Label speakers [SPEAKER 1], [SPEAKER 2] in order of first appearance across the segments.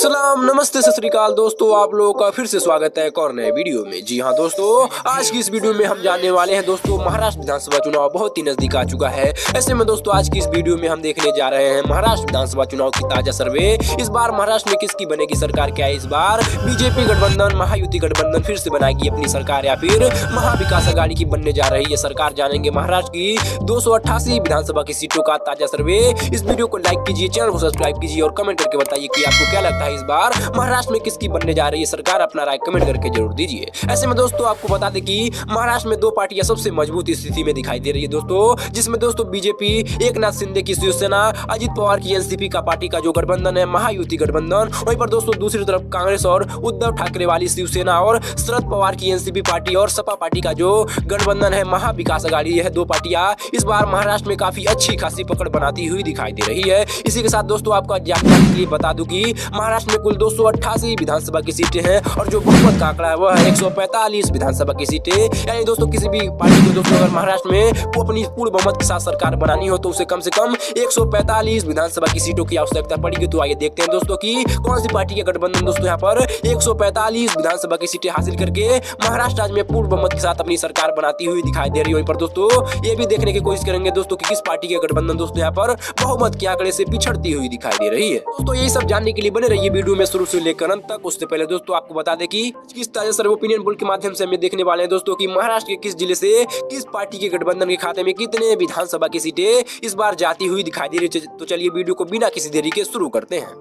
[SPEAKER 1] सलाम नमस्ते सत श्री अकाल दोस्तों, आप लोगों का फिर से स्वागत है एक और नए वीडियो में। जी हाँ दोस्तों, आज की इस वीडियो में हम जानने वाले हैं दोस्तों महाराष्ट्र विधानसभा चुनाव बहुत ही नजदीक आ चुका है। ऐसे में दोस्तों आज की इस वीडियो में हम देखने जा रहे हैं महाराष्ट्र विधानसभा चुनाव की ताजा सर्वे। इस बार महाराष्ट्र में किसकी बनेगी सरकार, क्या है इस बार बीजेपी गठबंधन महायुति गठबंधन फिर से बनाएगी अपनी सरकार या फिर महाविकास अघाड़ी की बनने जा रही है सरकार। जानेंगे महाराष्ट्र की 288 विधानसभा की सीटों का ताजा सर्वे। इस वीडियो को लाइक कीजिए, चैनल को सब्सक्राइब कीजिए और कमेंट करके बताइए कि आपको क्या लगता है इस बार महाराष्ट्र में किसकी बनने जा रही है सरकार। अपना राय कमेंट करके जरूर दीजिए। ऐसे में दोस्तों आपको बता दें कि महाराष्ट्र में दो पार्टियां सबसे मजबूत स्थिति में दिखाई दे रही है दोस्तों, जिसमें दोस्तों बीजेपी एकनाथ शिंदे की शिवसेना, अजित पवार की एनसीपी का पार्टी का जो गठबंधन है महायुति गठबंधन, वहीं पर दोस्तों दूसरी तरफ कांग्रेस और उद्धव ठाकरे वाली शिवसेना और शरद पवार की एनसीपी पार्टी और सपा पार्टी का जो गठबंधन है महाविकास अघाड़ी। यह दो पार्टियां इस बार महाराष्ट्र में काफी अच्छी खासी पकड़ बनाती हुई दिखाई दे रही है। इसी के साथ दोस्तों आपको जानकारी के लिए बता दूं कि महाराष्ट्र में कुल 288 विधानसभा की सीटें हैं और जो बहुमत का आंकड़ा है वह है 145 विधानसभा की सीटें। यानी दोस्तों किसी भी पार्टी को दोस्तों अगर महाराष्ट्र में वो अपनी पूर्ण बहुमत के साथ सरकार बनानी हो तो उसे कम से कम 145 विधानसभा की सीटों की आवश्यकता पड़ेगी। तो आइए देखते हैं दोस्तों की कौन सी पार्टी के गठबंधन दोस्तों यहाँ पर 145 विधानसभा की सीटें हासिल करके महाराष्ट्र राज्य में पूर्ण बहुमत के साथ अपनी सरकार बनाती हुई दिखाई दे रही है। वहीं पर दोस्तों ये भी देखने की कोशिश करेंगे दोस्तों कि किस पार्टी के गठबंधन दोस्तों यहाँ पर बहुमत के आंकड़े से पिछड़ती हुई दिखाई दे रही है। दोस्तों यही सब जानने के लिए बने रहिए वीडियो में शुरू से लेकर अंत तक। उससे पहले दोस्तों आपको बता दें कि किस ताजा सर्वे ओपिनियन पोल के माध्यम से हमें देखने वाले हैं दोस्तों कि महाराष्ट्र के किस जिले से किस पार्टी के गठबंधन के खाते में कितने विधानसभा की सीटें इस बार जाती हुई दिखाई दे रही है। तो चलिए वीडियो को बिना किसी देरी के शुरू करते हैं।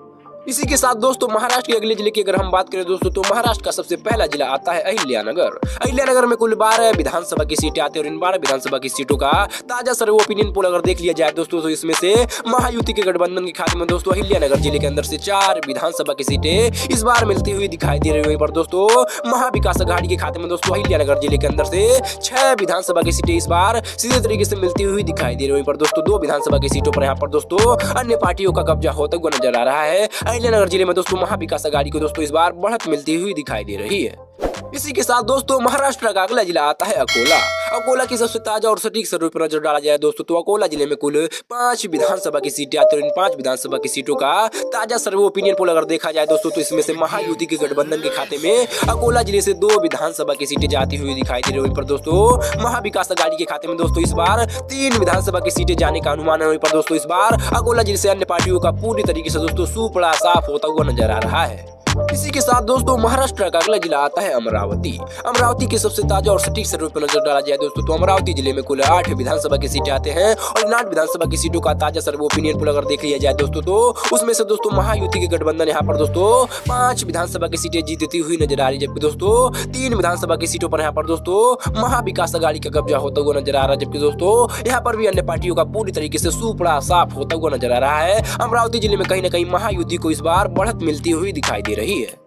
[SPEAKER 1] इसी के साथ दोस्तों महाराष्ट्र के अगले जिले की अगर हम बात करें दोस्तों तो महाराष्ट्र का सबसे पहला जिला आता है अहिल्यानगर। अहिल्यानगर में कुल 12 विधानसभा की सीटें आती है और इन 12 विधानसभा की सीटों का ताजा सर्वे ओपिनियन पोल अगर देख लिया जाए दोस्तों तो इसमें से महायुति के गठबंधन के खाते में दोस्तों अहिल्यानगर जिले के अंदर से 4 विधानसभा की सीटें इस बार मिलती हुई दिखाई दे रही है। पर दोस्तों महाविकास अघाड़ी के खाते में दोस्तों अहिल्यानगर जिले के अंदर से 6 विधानसभा की सीटें इस बार सीधे तरीके से मिलती हुई दिखाई दे रही है। पर दोस्तों 2 विधानसभा की सीटों पर यहाँ पर दोस्तों अन्य पार्टियों का कब्जा होता हुआ नजर आ रहा है। अहिल्यानगर जिले में दोस्तों महाविकास अघाड़ी को दोस्तों इस बार बढ़त मिलती हुई दिखाई दे रही है। इसी के साथ दोस्तों महाराष्ट्र का अगला जिला आता है अकोला। अकोला की सबसे ताजा और सटीक सर्वे पर नजर डाला जाए दोस्तों तो अकोला जिले में कुल 5 विधानसभा की सीटें आती है और इन 5 विधानसभा की सीटों का ताजा सर्वे ओपिनियन पोल अगर देखा जाए दोस्तों तो इसमें से महायुति के गठबंधन के खाते में अकोला जिले से 2 विधानसभा की सीटें जाती हुई दिखाई दे रही है। पर दोस्तों महाविकास अघाड़ी के खाते में दोस्तों इस बार 3 विधानसभा की सीटें जाने का अनुमान है। पर दोस्तों इस बार अकोला जिले से अन्य पार्टियों का पूरी तरीके से दोस्तों सुपड़ा साफ होता हुआ नजर आ रहा है। इसी के साथ दोस्तों महाराष्ट्र का अगला जिला आता है अमरावती। अमरावती के सबसे ताजा और सटीक सर्वे पर नजर डाला जाए दोस्तों तो अमरावती जिले में कुल 8 विधानसभा की सीटें आते हैं और इन 8 विधानसभा की सीटों का ताजा सर्वे ओपिनियन पोल अगर देख लिया जाए दोस्तों तो उसमें से दोस्तों महायुति के गठबंधन यहाँ पर दोस्तों 5 विधानसभा की सीटें जीतती हुई नजर आ रही है, जबकि दोस्तों 3 विधानसभा की सीटों पर यहाँ पर दोस्तों महाविकास अघाड़ी का कब्जा होता हुआ नजर आ रहा है, जबकि दोस्तों यहाँ पर भी अन्य पार्टियों का पूरी तरीके से सुपड़ा साफ होता हुआ नजर आ रहा है। अमरावती जिले में कहीं न कहीं महायुति को इस बार बढ़त मिलती हुई दिखाई दे रही है।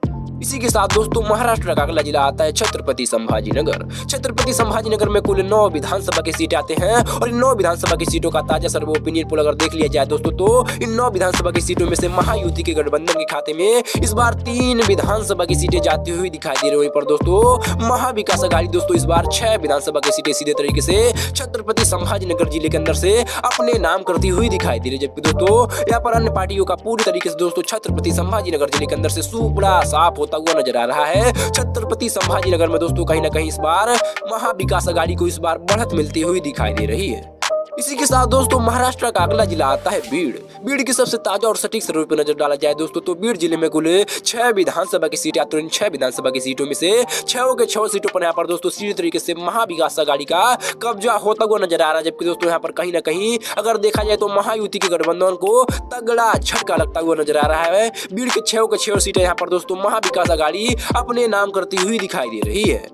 [SPEAKER 1] इसी के साथ दोस्तों महाराष्ट्र का अगला जिला आता है छत्रपति संभाजीनगर। छत्रपति संभाजीनगर में कुल 9 विधानसभा की सीटें आते हैं और इन 9 विधानसभा की सीटों का ताजा सर्वे ओपिनियन पोल अगर देख लिया जाए दोस्तों तो इन 9 विधानसभा की सीटों में से महायुति के गठबंधन के खाते में इस बार 3 विधानसभा की सीटें जाती हुई दिखाई दे रही है। पर दोस्तों महाविकास अघाड़ी दोस्तों इस बार 6 विधानसभा की सीटें सीधे तरीके से छत्रपति संभाजीनगर जिले के अंदर से अपने नाम करती हुई दिखाई दे रही है, जबकि दोस्तों यहाँ पर अन्य पार्टियों का पूरी तरीके से दोस्तों छत्रपति संभाजीनगर जिले के अंदर से सुपड़ा साफ होता हुआ नजर आ रहा है। छत्रपति संभाजीनगर में दोस्तों कहीं ना कहीं इस बार महाविकास अघाड़ी को इस बार बढ़त मिलती हुई दिखाई दे रही है। इसी के साथ दोस्तों महाराष्ट्र का अगला जिला आता है बीड़। बीड़ की सबसे ताजा और सटीक सर्वे पर नजर डाला जाए दोस्तों तो बीड़ जिले में कुल 6 विधानसभा की सीटें आती है। इन 6 विधानसभा की सीटों में से 6 के 6 सीटों पर यहाँ पर दोस्तों सीधे तरीके से महाविकास अघाड़ी का कब्जा होता हुआ नजर आ रहा है, जबकि दोस्तों यहाँ पर कहीं ना कहीं अगर देखा जाए तो महायुति के गठबंधन को तगड़ा झटका लगता हुआ नजर आ रहा है। बीड़ के 6 के 6 सीटें यहाँ पर दोस्तों महाविकास अघाड़ी अपने नाम करती हुई दिखाई दे रही है।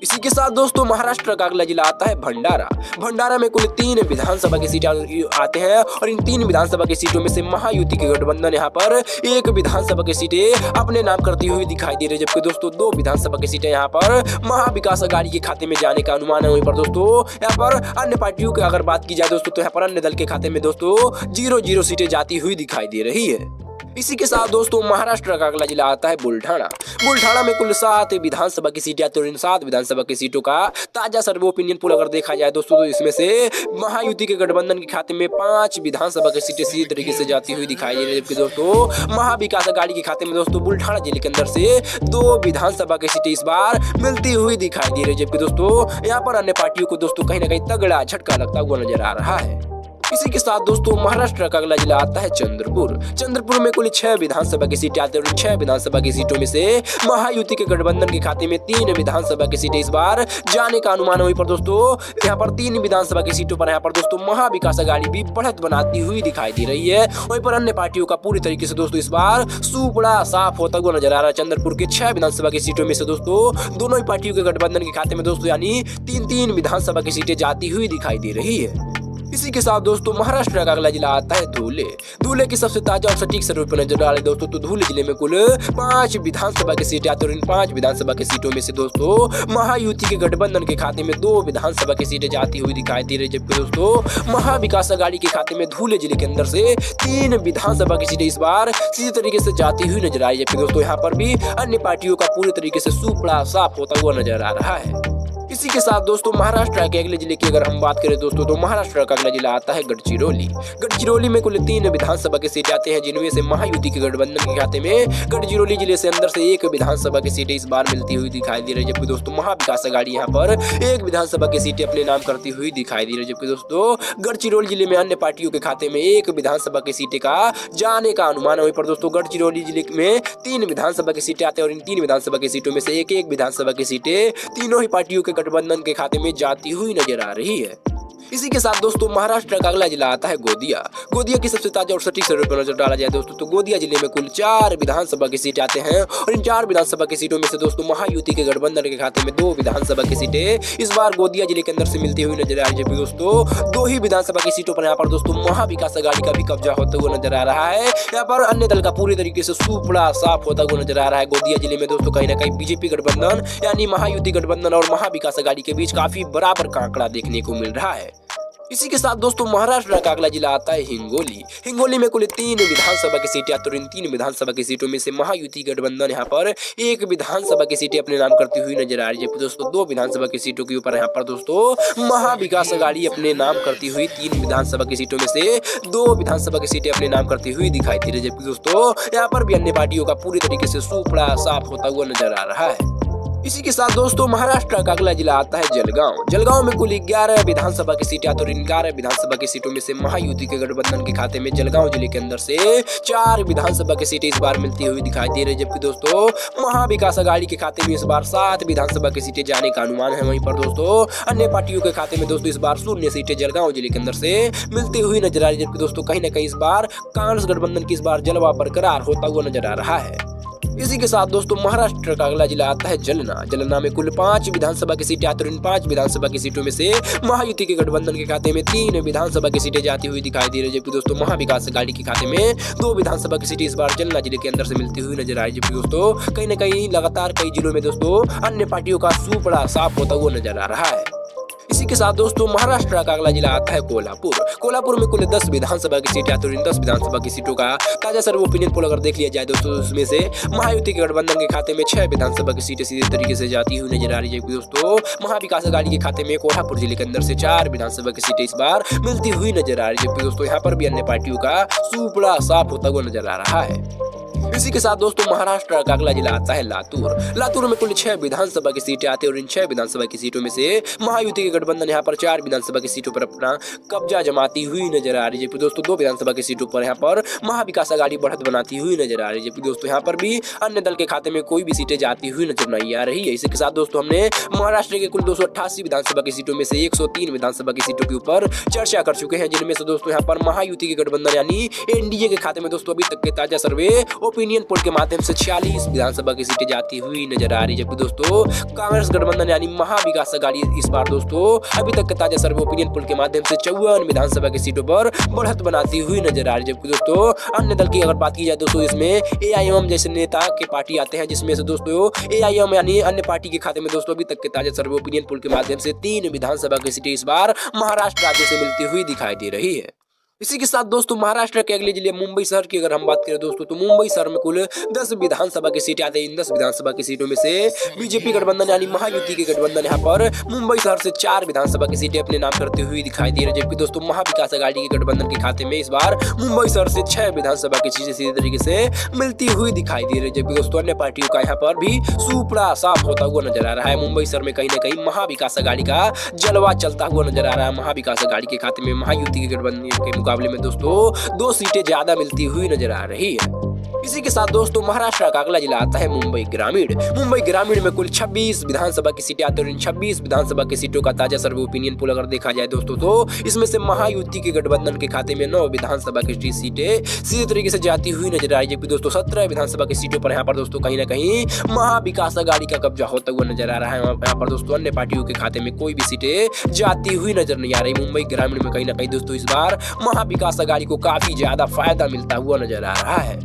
[SPEAKER 1] इसी के साथ दोस्तों महाराष्ट्र का अगला जिला आता है भंडारा। भंडारा में कुल 3 विधानसभा की सीटें आते हैं और इन 3 विधानसभा की सीटों में से महायुति के गठबंधन यहाँ पर 1 विधानसभा की सीटें अपने नाम करती हुई दिखाई दे रही है, जबकि दोस्तों 2 विधानसभा की सीटें यहाँ पर महाविकास अघाड़ी के खाते में जाने का अनुमान है। वहीं पर दोस्तों यहाँ पर अन्य पार्टियों की अगर बात की जाए दोस्तों तो यहाँ पर अन्य दल के खाते में दोस्तों 0-0 सीटें जाती हुई दिखाई दे रही है। इसी के साथ दोस्तों महाराष्ट्र का अगला जिला आता है बुल्ढाना। बुल्ढाना में कुल 7 विधानसभा की सीटें आती है और इन 7 विधानसभा की सीटों का ताजा सर्वे ओपिनियन पोल अगर देखा जाए दोस्तों तो इसमें से महायुति के गठबंधन के खाते में 5 विधानसभा की सीटें सीधी तरीके से जाती हुई दिखाई दे रही है, जबकि दोस्तों महाविकास अघाड़ी के खाते में दोस्तों बुल्ढाना जिले के अंदर से 2 विधानसभा की सीटें इस बार मिलती हुई दिखाई दे रही है, जबकि दोस्तों यहाँ पर अन्य पार्टियों को दोस्तों कहीं ना कहीं तगड़ा झटका लगता हुआ नजर आ रहा है। इसी के साथ दोस्तों महाराष्ट्र का अगला जिला आता है चंद्रपुर। चंद्रपुर में कुल 6 विधानसभा की सीटें आती है और 6 विधानसभा की सीटों में से महायुति के गठबंधन के खाते में 3 विधानसभा की सीटें इस बार जाने का अनुमान है। वहीं पर दोस्तों यहाँ पर 3 विधानसभा की सीटों पर यहाँ पर दोस्तों महाविकास अघाड़ी भी बढ़त बनाती हुई दिखाई दे रही है। वहीं पर अन्य पार्टियों का पूरी तरीके से दोस्तों इस बार सुपड़ा साफ होता हुआ नजर आ रहा है। चंद्रपुर के 6 विधानसभा की सीटों में से दोस्तों दोनों ही पार्टियों के गठबंधन के खाते में दोस्तों यानी 3-3 विधानसभा की सीटें जाती हुई दिखाई दे रही है। इसी के साथ दोस्तों महाराष्ट्र का अगला जिला आता है धुले। धुले की सबसे ताजा और सटीक सर्वे पर नजर डालें दोस्तों तो धुले जिले में कुल 5 विधानसभा की सीटें आती है और इन 5 विधानसभा की सीटों में से दोस्तों महायुति के गठबंधन के खाते में 2 विधानसभा की सीटें जाती हुई दिखाई दे रही है, जबकि दोस्तों महाविकास अघाड़ी के खाते में धुले जिले के अंदर से 3 विधानसभा की सीटें इस बार सीधे तरीके से जाती हुई नजर आई है, जबकि दोस्तों यहाँ पर भी अन्य पार्टियों का पूरी तरीके से सुपड़ा साफ होता हुआ नजर आ रहा है। इसी के साथ दोस्तों महाराष्ट्र के अगले जिले की अगर हम बात करें दोस्तों तो महाराष्ट्र का अगला जिला आता है गढ़चिरौली। गढ़चिरौली में कुल 3 विधानसभा की सीटें आते हैं, जिनमें से महायुति के गठबंधन के खाते में गढ़चिरौली जिले से अंदर से 1 विधानसभा की सीटें इस बार मिलती हुई दिखाई दे रही है, जबकि दोस्तों महाविकास अघाड़ी यहाँ पर 1 विधानसभा की सीटें अपने नाम करती हुई दिखाई दे रही है, जबकि दोस्तों गढ़चिरौली जिले में अन्य पार्टियों के खाते में 1 विधानसभा की सीटें का जाने का अनुमान है। वहीं पर दोस्तों गढ़चिरौली जिले में 3 विधानसभा की सीटें आते हैं और इन 3 विधानसभा की सीटों में से 1-1 विधानसभा की सीटें तीनों ही पार्टियों के गठबंधन के खाते में जाती हुई नजर आ रही है। इसी के साथ दोस्तों महाराष्ट्र का अगला जिला आता है गोदिया। गोदिया की सबसे ताजा और सटीक सर्वे पर नजर डाला जाए दोस्तों तो गोदिया जिले में कुल 4 विधानसभा की सीटें आते हैं और इन 4 विधानसभा की सीटों में से दोस्तों महायुति के गठबंधन के खाते में 2 विधानसभा की सीटें इस बार गोदिया जिले के अंदर से मिलती हुई नजर आ रही है, दोस्तों 2 ही विधानसभा की सीटों पर यहाँ पर दोस्तों महाविकास अघाड़ी का भी कब्जा होता हुआ नजर आ रहा है। यहाँ पर अन्य दल का पूरी तरीके से सुपड़ा साफ होता हुआ नजर आ रहा है। गोदिया जिले में दोस्तों कहीं ना कहीं बीजेपी गठबंधन यानी महायुति गठबंधन और महाविकास अघाड़ी के बीच काफी बराबर का आंकड़ा देखने को मिल रहा है। इसी के साथ दोस्तों महाराष्ट्र का अगला जिला आता है हिंगोली। हिंगोली में कुल 3 विधानसभा की सीटें आती है और इन 3 विधानसभा की सीटों में से महायुति गठबंधन यहाँ पर 1 विधानसभा की सीटें अपने नाम करती हुई नजर आ रही है, दोस्तों 2 विधानसभा की सीटों के ऊपर यहाँ पर दोस्तों महाविकास अघाड़ी अपने नाम करती हुई 3 विधानसभा की सीटों में से 2 विधानसभा की सीटें अपने नाम करती हुई दिखाई दे रही है, जबकि दोस्तों यहाँ पर भी अन्य पार्टियों का पूरी तरीके से सुपड़ा साफ होता हुआ नजर आ रहा है। इसी के साथ दोस्तों महाराष्ट्र का अगला जिला आता है जलगांव। जलगांव में कुल 11 विधानसभा की सीटें आती है और इन 11 विधानसभा की सीटों में से महायुति के गठबंधन के खाते में जलगांव जिले के अंदर से 4 विधानसभा की सीटें इस बार मिलती हुई दिखाई दे रही है, जबकि दोस्तों महाविकास अघाड़ी के खाते में इस बार 7 विधानसभा की सीटें जाने का अनुमान है। वहीं पर दोस्तों अन्य पार्टियों के खाते में दोस्तों इस बार 0 सीटें जलगांव जिले के अंदर से मिलती हुई नजर आ रही है, जबकि दोस्तों कहीं ना कहीं इस बार कांग्रेस गठबंधन की इस बार जलवा बरकरार होता हुआ नजर आ रहा है। इसी के साथ दोस्तों महाराष्ट्र का अगला जिला आता है जलना। जलना में कुल 5 विधानसभा की सीटें आती है और इन 5 विधानसभा की सीटों में से महायुति के गठबंधन के खाते में 3 विधानसभा की सीटें जाती हुई दिखाई दे रही है, जबकि दोस्तों महाविकास अघाड़ी के खाते में 2 विधानसभा की सीटें इस बार जलना जिले के अंदर से मिलती हुई नजर आ रही है, जबकि दोस्तों कहीं न कहीं लगातार कई जिलों में दोस्तों अन्य पार्टियों का सुपड़ा साफ होता हुआ नजर आ रहा है। इसी के साथ दोस्तों महाराष्ट्र का अगला जिला आता है कोल्हापुर। कोल्हापुर में कुल 10 विधानसभा की सीटें आती है और इन 10 विधानसभा की सीटों का ताजा सर्वे ओपिनियन पोल अगर देख लिया जाए दोस्तों उसमें से महायुति के गठबंधन के खाते में 6 विधानसभा की सीटें सीधे तरीके से जाती हुई नजर आ रही है, दोस्तों महाविकास अघाड़ी के खाते में कोल्हापुर जिले के अंदर से 4 विधानसभा की सीटें इस बार मिलती हुई नजर आ रही है, दोस्तों यहाँ पर भी अन्य पार्टियों का सुपड़ा साफ होता हुआ नजर आ रहा है। इसी के साथ दोस्तों महाराष्ट्र का अगला जिला आता है लातूर। लातूर में कुल 6 विधानसभा की सीटें आती है और इन 6 विधानसभा की सीटों में से महायुति के गठबंधन यहाँ पर 4 विधानसभा की सीटों पर अपना कब्जा जमाती हुई नजर आ रही है, दोस्तों 2 विधानसभा की सीटों पर यहाँ पर महाविकास अघाड़ी बढ़त बनाती हुई नजर आ रही है, दोस्तों यहाँ पर भी अन्य दल के खाते में कोई भी सीटें जाती हुई नजर नहीं आ रही है। इसी के साथ दोस्तों हमने महाराष्ट्र के कुल 288 विधानसभा की सीटों में से 103 विधानसभा की सीटों के ऊपर चर्चा कर चुके हैं, जिनमें से दोस्तों यहाँ पर महायुति के गठबंधन यानी एनडीए के खाते में दोस्तों अभी तक के ताजा सर्वे ओपिनियन पोल के माध्यम से 46 विधानसभा की सीटें जाती हुई नजर आ रही है, जबकि दोस्तों कांग्रेस गठबंधन यानी महाविकास अघाड़ी इस बार दोस्तों अभी तक के ताजा सर्वे ओपिनियन पोल के माध्यम से 54 विधानसभा की सीटों पर बढ़त बनाती हुई नजर आ रही है, जबकि दोस्तों अन्य दल की अगर बात की जाए दोस्तों इसमें एआईएम जैसे नेता के पार्टी आते हैं, जिसमें से दोस्तों एआईएम यानी अन्य पार्टी के खाते में दोस्तों अभी तक के ताजा सर्वे ओपिनियन पोल के माध्यम से 3 विधानसभा की सीटें इस बार महाराष्ट्र राज्य से मिलती हुई दिखाई दे रही है। इसी के साथ दोस्तों महाराष्ट्र के अगले जिले मुंबई शहर की अगर हम बात करें दोस्तों, तो मुंबई शहर में कुल 10 विधानसभा की सीटें आती हैं। इन 10 विधानसभा की सीटों में से बीजेपी गठबंधन यानी महायुति के गठबंधन यहाँ पर मुंबई शहर से 4 विधानसभा की सीटें अपने नाम करते हुए दिखाई दे रही है। जबकि दोस्तों महाविकास अघाड़ी के गठबंधन के खाते में इस बार मुंबई शहर से 6 विधानसभा की सीटें सीधे तरीके से मिलती हुई दिखाई दे रही है। जबकि दोस्तों अन्य पार्टियों का यहाँ पर भी सुपड़ा साफ होता हुआ नजर आ रहा है। मुंबई शहर में कहीं न कहीं महाविकास अघाड़ी का जलवा चलता हुआ नजर आ रहा है। महाविकास अघाड़ी के खाते में महायुति के गठबंधन के मुकाबले में दोस्तों 2 सीटें ज्यादा मिलती हुई नजर आ रही है। इसी के साथ दोस्तों महाराष्ट्र का अगला जिला आता है मुंबई ग्रामीण। मुंबई ग्रामीण में कुल 26 विधानसभा की सीटें आती हैं और इन 26 विधानसभा की सीटों का ताजा सर्वे ओपिनियन पोल अगर देखा जाए दोस्तों, तो इसमें से महायुति के गठबंधन के खाते में 9 विधानसभा की सीटें सीधे तरीके से जाती हुई नजर आ रही है। जबकि दोस्तों 17 विधानसभा की सीटों पर यहाँ पर दोस्तों कहीं ना कहीं महाविकास अघाड़ी का कब्जा होता हुआ नजर आ रहा है। यहाँ पर दोस्तों अन्य पार्टियों के खाते में कोई भी सीटें जाती हुई नजर नहीं आ रही। मुंबई ग्रामीण में कहीं ना कहीं दोस्तों इस बार महाविकास अघाड़ी को काफी ज्यादा फायदा मिलता हुआ नजर आ रहा है।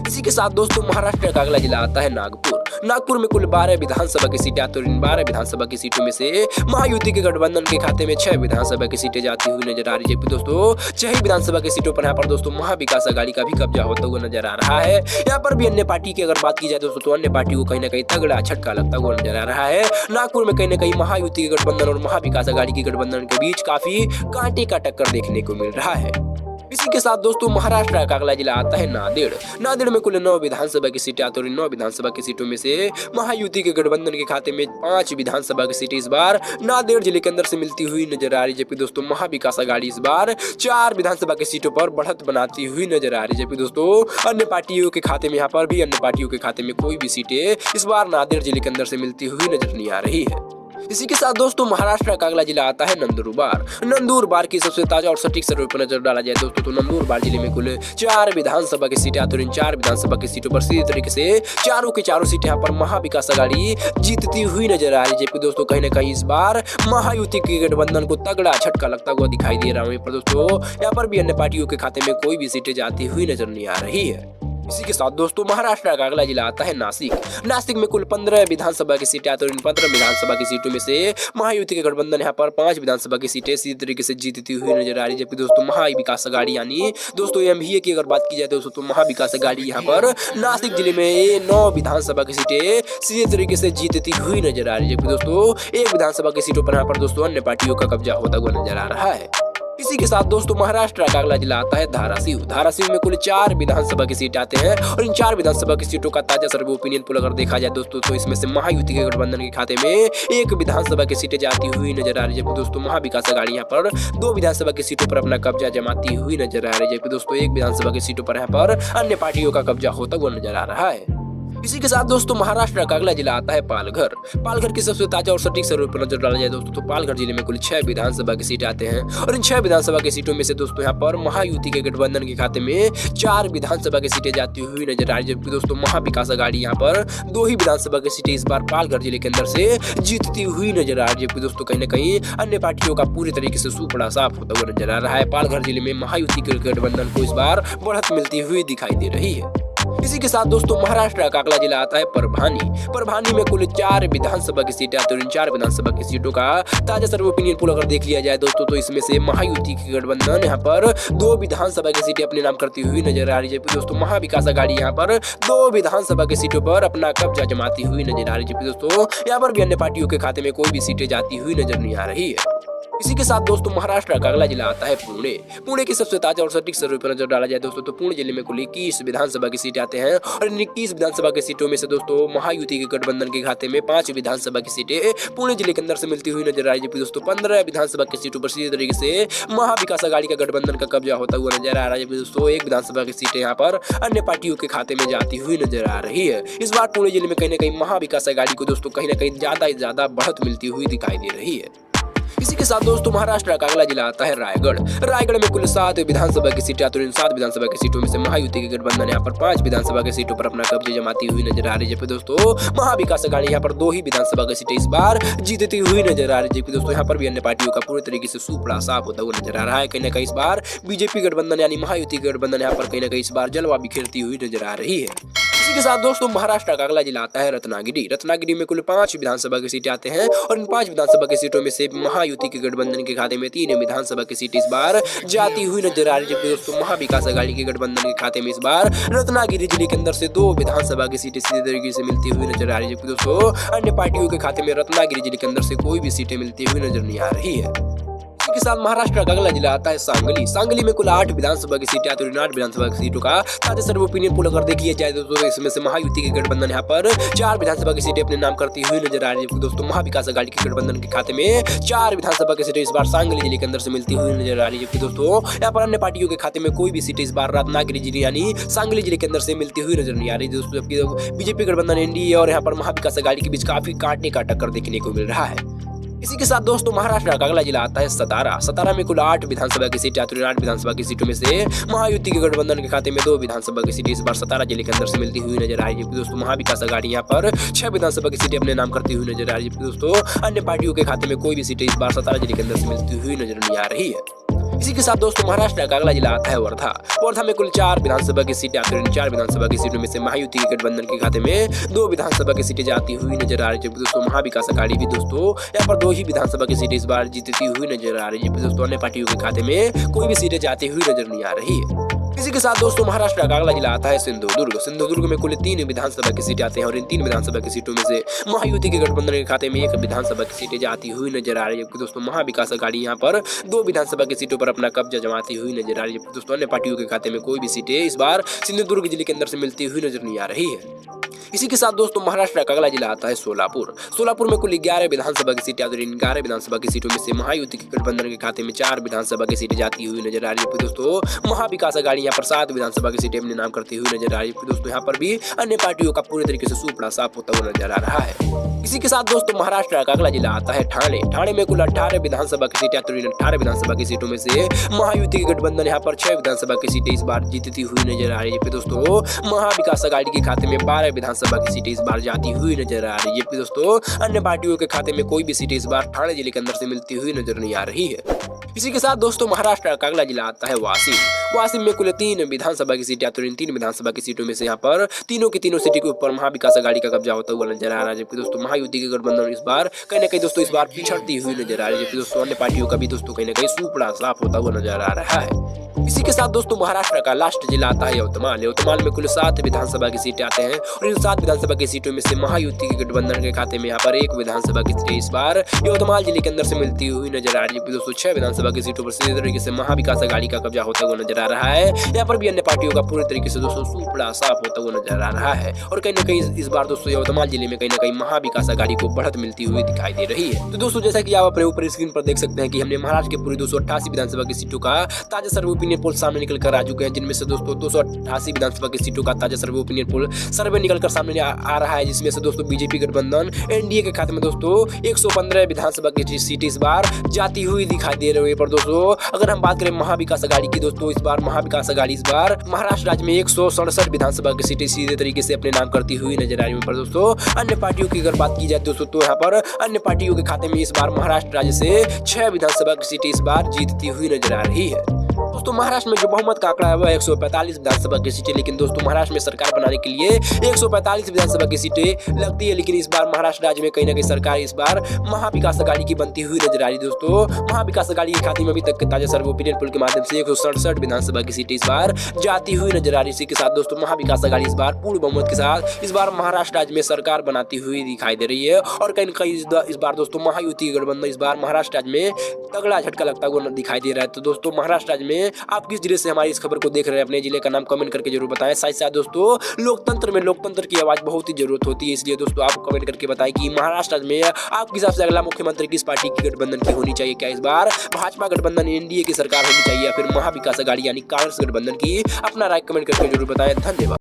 [SPEAKER 1] इसी के साथ दोस्तों महाराष्ट्र का अगला जिला आता है नागपुर। नागपुर में कुल 12 विधानसभा की सीटें आती हैं और इन 12 विधानसभा की सीटों में से महायुति के गठबंधन के खाते में 6 विधानसभा की सीटें जाती हुई नजर आ रही है। जबकि दोस्तों 6 विधानसभा की सीटों पर यहाँ पर दोस्तों महाविकास अघाड़ी का भी कब्जा होता हुआ नजर आ रहा है। यहाँ पर भी अन्य पार्टी की अगर बात की जाए दोस्तों, तो अन्य पार्टी को कहीं ना कहीं तगड़ा झटका लगता हुआ नजर आ रहा है। नागपुर में कहीं ना कहीं महायुति के गठबंधन और महाविकास अघाड़ी के गठबंधन के बीच काफी कांटे का टक्कर देखने को मिल रहा है। इसी के साथ दोस्तों महाराष्ट्र का अगला जिला आता है नांदेड़। नांदेड़ में कुल 9 विधानसभा की सीटें आती हैं और इन 9 विधानसभा की सीटों में से महायुति के गठबंधन के खाते में 5 विधानसभा की सीटें इस बार नांदेड़ जिले के अंदर से मिलती हुई नजर आ रही है। जबकि दोस्तों महाविकास अघाड़ी इस बार 4 विधानसभा की सीटों पर बढ़त बनाती हुई नजर आ रही है। जबकि दोस्तों अन्य पार्टियों के खाते में यहाँ पर भी अन्य पार्टियों के खाते में कोई भी सीटें इस बार नांदेड़ जिले के अंदर से मिलती हुई नजर नहीं आ रही है। इसी के साथ दोस्तों महाराष्ट्र का अगला जिला आता है नंदुरबार। नंदुरबार की सबसे ताजा और सटीक सर्वे पर नजर डाला जाए दोस्तों, तो नंदुरबार जिले में कुल 4 विधानसभा की सीटें आती हैं और इन 4 विधानसभा की सीटों पर सीधे तरीके से चारों की चारों सीटें यहाँ पर महाविकास अघाड़ी जीतती हुई नजर आ रही है। जबकि दोस्तों कहीं ना कहीं इस बार महायुति के गठबंधन को तगड़ा झटका लगता हुआ दिखाई दे रहा है। पर दोस्तों यहाँ पर भी अन्य पार्टियों के खाते में कोई भी सीटें जाती हुई नजर नहीं आ रही है। इसी के साथ दोस्तों महाराष्ट्र का अगला जिला आता है नासिक। नासिक में कुल 15 विधानसभा की सीटें आती हैं और इन 15 विधानसभा की सीटों में से महायुति के गठबंधन यहाँ पर 5 विधानसभा की सीटें सीधे तरीके से जीतती हुई नजर आ रही है। जबकि दोस्तों महाविकास अघाड़ी यानी दोस्तों एमवीए की अगर बात की जाए दोस्तों, तो महाविकास अघाड़ी यहाँ पर नासिक जिले में 9 विधानसभा की सीटें सीधे तरीके से जीतती हुई नजर आ रही है। जबकि दोस्तों 1 विधानसभा की सीटों पर यहाँ पर दोस्तों अन्य पार्टियों का कब्जा होता हुआ नजर आ रहा है। इसी के साथ दोस्तों महाराष्ट्र का अगला जिला आता है धाराशिव। धाराशिव में कुल 4 विधानसभा की सीटें आते हैं और इन 4 विधानसभा की सीटों का ताजा सर्वे ओपिनियन पोल अगर देखा जाए दोस्तों, तो इसमें से महायुति के गठबंधन के खाते में 1 विधानसभा की सीटें जाती हुई नजर आ रही है। जबकि दोस्तों महाविकास अघाड़ी यहाँ पर 2 विधानसभा की सीटों पर अपना कब्जा जमाती हुई नजर आ रही है। जबकि दोस्तों 1 विधानसभा की सीटों पर यहाँ पर अन्य पार्टियों का कब्जा होता हुआ नजर आ रहा है। इसी के साथ दोस्तों महाराष्ट्र का अगला जिला आता है पालघर। पालघर की सबसे ताजा और सटीक सर्वे पर नजर डाला जाए दोस्तों, तो पालघर जिले में कुल 6 विधानसभा की सीटें आते हैं और इन 6 विधानसभा की सीटों में से दोस्तों यहाँ पर महायुति के गठबंधन के खाते में 4 विधानसभा की सीटें जाती हुई नजर आ रही है। जबकि दोस्तों महाविकास अघाड़ी यहाँ पर 2 ही विधानसभा की सीटें इस बार पालघर जिले के अंदर से जीतती हुई नजर आ रही है। जबकि दोस्तों कहीं न कहीं अन्य पार्टियों का पूरी तरीके से सुपड़ा साफ होता हुआ नजर आ रहा है। पालघर जिले में महायुति के गठबंधन को इस बार बढ़त मिलती हुई दिखाई दे रही है। इसी के साथ दोस्तों महाराष्ट्र का अगला जिला आता है परभानी। परभानी में कुल 4 विधानसभा की सीटें आती हैं और इन 4 विधानसभा की सीटों का ताजा सर्वे ओपिनियन पोल अगर देख लिया जाए दोस्तों, तो इसमें से महायुति की गठबंधन यहाँ पर 2 विधानसभा की सीटें अपने नाम करती हुई नजर आ रही है। जबकि दोस्तों महाविकास अघाड़ी यहाँ पर 2 विधानसभा की सीटों पर अपना कब्जा जमाती हुई नजर आ रही है। जबकि दोस्तों यहाँ पर भी अन्य पार्टियों के खाते में कोई भी सीटें जाती हुई नजर नहीं आ रही है। इसी के साथ दोस्तों महाराष्ट्र का अगला जिला आता है पुणे। पुणे की सबसे ताजा और सटीक सर्वे पर नजर डाला जाए दोस्तों, तो पुणे जिले में कुल 21 विधानसभा की सीटें आते हैं और इन 21 विधानसभा की सीटों में से दोस्तों महायुति के गठबंधन के खाते में 5 विधानसभा की सीटें पुणे जिले के अंदर से मिलती हुई नजर आ रही है। जबकि दोस्तों 15 विधानसभा की सीटों पर सीधे तरीके से महाविकास अघाड़ी का गठबंधन का कब्जा होता हुआ नजर आ रहा है। दोस्तों 1 विधानसभा की सीटें यहाँ पर अन्य पार्टियों के खाते में जाती हुई नजर आ रही है। इस बार पुणे जिले में कहीं न कहीं महाविकास अघाड़ी को दोस्तों कहीं न कहीं ज्यादा बढ़त मिलती हुई दिखाई दे रही है। इसी के साथ दोस्तों महाराष्ट्र का अगला जिला आता है रायगढ़। रायगढ़ में कुल 7 विधानसभा की सीटें आती हैं और इन 7 विधानसभा की सीटों में से महायुति के गठबंधन यहाँ पर 5 विधानसभा की सीटों पर अपना कब्जे जमाती हुई नजर आ रही है। जबकि दोस्तों महाविकास अघाड़ी यहाँ पर 2 ही विधानसभा की सीटें इस बार जीतती हुई नजर आ रही है। जबकि दोस्तों यहाँ पर भी अन्य पार्टियों का पूरी तरीके से सुपड़ा साफ होता हुआ नजर आ रहा है। कहीं ना कहीं इस बार बीजेपी गठबंधन यानी महायुति गठबंधन यहाँ पर कहीं ना कहीं इस बार जलवा बिखेरती हुई नजर आ रही है। इसी के साथ दोस्तों महाराष्ट्र का अगला जिला आता है रत्नागिरी। रत्नागिरी में कुल 5 विधानसभा की सीटें आते हैं और इन 5 विधानसभा की सीटों में से महायुति के गठबंधन के खाते में 3 विधानसभा की सीटें इस बार जाती हुई नजर आ रही है, जबकि दोस्तों महाविकास अघाड़ी के गठबंधन के खाते में इस बार रत्नागिरी जिले के अंदर से 2 विधानसभा की सीटें सीधे तरीके से मिलती हुई नजर आ रही है, जबकि दोस्तों अन्य पार्टियों के खाते में रत्नागिरी जिले के अंदर से कोई भी सीटें मिलती हुई नजर नहीं आ रही है। के साथ महाराष्ट्र का अगला जिला आता है सांगली। सांगली में कुल 8 विधानसभा की सीटें आती है और 8 विधानसभा की सीटों का ताजा सर्व ओपिनियन पोल अगर देखिए जाए तो इसमें से महायुति के गठबंधन यहाँ पर 4 विधानसभा की सीटें अपने नाम करती हुई नजर आ रही है। दोस्तों महाविकास अघाड़ी के गठबंधन के खाते में 4 विधानसभा की सीटें इस बार सांगली जिले के अंदर से मिलती हुई नजर आ रही है, जबकि दोस्तों यहाँ पर अन्य पार्टियों के खाते में कोई भी सीटें इस बार रत्नागिरी जिले यानी सांगली जिले के अंदर से मिलती हुई नजर नहीं आ रही दोस्तों, जबकि बीजेपी गठबंधन एनडीए और यहाँ पर महाविकास अघाड़ी के बीच काफी कांटे का टक्कर देखने को मिल रहा है। इसी के साथ दोस्तों महाराष्ट्र का अगला जिला आता है सतारा। सतारा में कुल 8 विधानसभा की सीटें आती है। 8 विधानसभा की सीटों में से महायुति के गठबंधन के खाते में 2 विधानसभा की सीटें इस बार सतारा जिले के अंदर से मिलती हुई नजर आ रही है, दोस्तों महाविकास अघाड़ी यहाँ पर 6 विधानसभा की सीटें अपने नाम करती हुई नजर आ रही है, दोस्तों अन्य पार्टियों के खाते में कोई भी सीटें इस बार सतारा जिले के अंदर से मिलती हुई नजर नहीं आ रही है। इसी के साथ दोस्तों महाराष्ट्र का अगला जिला आता है वर्धा। वर्धा में कुल 4 विधानसभा की सीटें आती है। 4 विधानसभा की सीटों में से महायुति के गठबंधन के खाते में 2 विधानसभा की सीटें जाती हुई नजर आ रही है, दोस्तों महाविकास अघाड़ी भी दोस्तों यहाँ पर 2 ही विधानसभा की सीटें इस बार जीतती हुई नजर आ रही है, दोस्तों अन्य पार्टियों के खाते में कोई भी सीटें जाती हुई नजर नहीं आ रही है। इसी के साथ दोस्तों महाराष्ट्र का अगला जिला आता है सिंधुदुर्ग। सिंधुदुर्ग में कुल 3 विधानसभा की सीटें आती हैं और इन 3 विधानसभा की सीटों में से महायुति के गठबंधन के खाते में 1 विधानसभा की सीटें जाती हुई नजर आ रही है, दोस्तों महाविकास अघाड़ी यहाँ पर 2 विधानसभा की सीटों पर अपना कब्जा जमाती हुई नजर आ रही है, दोस्तों अन्य पार्टियों के खाते में कोई भी सीटें इस बार सिंधुदुर्ग जिले के अंदर से मिलती हुई नजर नहीं आ रही है। इसी के साथ दोस्तों महाराष्ट्र का अगला जिला आता है सोलापुर। सोलापुर में कुल 11 विधानसभा की सीटें आती है। इन 11 विधानसभा की सीटों में से महायुति के गठबंधन के खाते में 4 विधानसभा की सीटें जाती हुई नजर आ रही है, दोस्तों महाविकास अघाड़ी यहाँ पर 7 विधानसभा की सीटें अपने नाम करती हुई नजर आ रही है, दोस्तों यहाँ पर भी अन्य पार्टियों का पूरी तरीके से सूपड़ा साफ होता हुआ नजर आ रहा है। इसी के साथ दोस्तों महाराष्ट्र का अगला जिला आता है ठाणे। ठाणे में कुल 18 विधानसभा की सीटें आती है। 18 विधानसभा की सीटों में से महायुति के गठबंधन यहाँ पर 6 विधानसभा की सीटें इस बार जीतती हुई नजर आ रही है, दोस्तों महाविकास अघाड़ी के खाते में 12 विधानसभा की सीटें इस बार जाती हुई नजर आ रही है, दोस्तों अन्य पार्टियों के खाते में कोई भी सीटें इस बार ठाणे जिले के अंदर से मिलती हुई नजर नहीं आ रही है। इसी के साथ दोस्तों महाराष्ट्र का अगला जिला आता है वाशिम। वाशिम में कुल 3 विधानसभा की सीटें आती है। इन 3 विधानसभा की सीटों में से यहाँ पर तीनों की तीनों सीटों के ऊपर महाविकास अघाड़ी का कब्जा होता हुआ नजर आ रहा है, जबकि दोस्तों महायुति के गठबंधन इस बार कहीं ना कहीं दोस्तों इस बार पिछड़ती हुई नजर आ रही है, जबकि दोस्तों अन्य पार्टियों का भी दोस्तों कहीं ना कहीं सूपड़ा साफ होता हुआ नजर आ रहा है। इसी के साथ दोस्तों महाराष्ट्र का लास्ट जिला आता है यवतमाल। यवतमाल में कुल 7 विधानसभा की सीटें आते हैं और इन 7 विधानसभा की सीटों में से महायुति के गठबंधन के खाते में यहाँ पर 1 विधानसभा की सीटें इस बार यवतमाल जिले के अंदर से मिलती हुई नजर आ रही है, दोस्तों 6 विधानसभा की सीटों पर सीधे तरीके से महाविकास अघाड़ी का कब्जा होता हुआ नजर आ रहा है। यहाँ पर भी अन्य पार्टियों का पूरी तरीके से दोस्तों सूपड़ा साफ होता हुआ नजर आ रहा है और कहीं ना कहीं इस बार दोस्तों यवतमाल जिले में कहीं ना कहीं महाविकास अघाड़ी को बढ़त मिलती हुई दिखाई दे रही है। तो दोस्तों जैसा कि आप अपने ऊपर स्क्रीन पर देख सकते हैं कि हमने महाराष्ट्र के पूरी 288 विधानसभा की सीटों का ताजा सर्वे ओपिनियन पोल सामने निकल कर आ चुके हैं, जिनमें से दोस्तों 288 विधानसभा की सीटों का ताजा सर्वे ओपिनियन पोल सर्वे निकल कर सामने आ रहा है, जिसमें से दोस्तों बीजेपी गठबंधन एनडीए के खाते में दोस्तों 115 विधानसभा की सीटें इस बार जाती हुई दिखाई दे रही है। पर दोस्तों अगर हम बात करें महाविकास अघाड़ी की, दोस्तों इस बार महाविकास अघाड़ी इस बार महाराष्ट्र राज्य में 167 विधानसभा की सीटें सीधे तरीके से अपने नाम करती हुई नजर आ रही है। पर दोस्तों अन्य पार्टियों की अगर बात की जाए दोस्तों तो यहाँ पर अन्य पार्टियों के खाते में इस बार महाराष्ट्र राज्य से 6 विधानसभा की सीटें इस बार जीतती हुई नजर आ रही है। दोस्तों महाराष्ट्र में जो बहुमत का आंकड़ा है वह 145 विधानसभा की सीटें, लेकिन दोस्तों महाराष्ट्र में सरकार बनाने के लिए 145 विधानसभा की सीटें लगती है, लेकिन इस बार महाराष्ट्र राज्य में कहीं ना कहीं सरकार इस बार महाविकास अघाड़ी की बनती हुई नजर आ रही है। दोस्तों महाविकास अघाड़ी के खाते में अभी तक के ताजा सर्वे ओपिनियन पोल के माध्यम से 167 विधानसभा की सीटें इस बार जाती हुई नजर आ रही है। इसी के साथ दोस्तों महाविकास अघाड़ी इस बार पूर्ण बहुमत के साथ इस बार महाराष्ट्र राज्य में सरकार बनाती हुई दिखाई दे रही है और कहीं ना कहीं इस बार दोस्तों महायुति गठबंधन इस बार महाराष्ट्र राज्य में तगड़ा झटका लगता हुआ दिखाई दे रहा है। तो दोस्तों महाराष्ट्र राज्य में आप किस जिले से हमारी इस खबर को देख रहे हैं, अपने जिले का नाम कमेंट करके जरूर बताएं। साथ साथ दोस्तों लोकतंत्र में लोकतंत्र की आवाज बहुत ही जरूरत होती है, इसलिए दोस्तों आप कमेंट करके बताएं कि महाराष्ट्र में आपके हिसाब से अगला मुख्यमंत्री किस पार्टी की गठबंधन की होनी चाहिए। क्या इस बार भाजपा गठबंधन एनडीए की सरकार होनी चाहिए या फिर महाविकास अघाड़ी यानी कांग्रेस गठबंधन की? अपना राय कमेंट करके जरूर बताएं। धन्यवाद।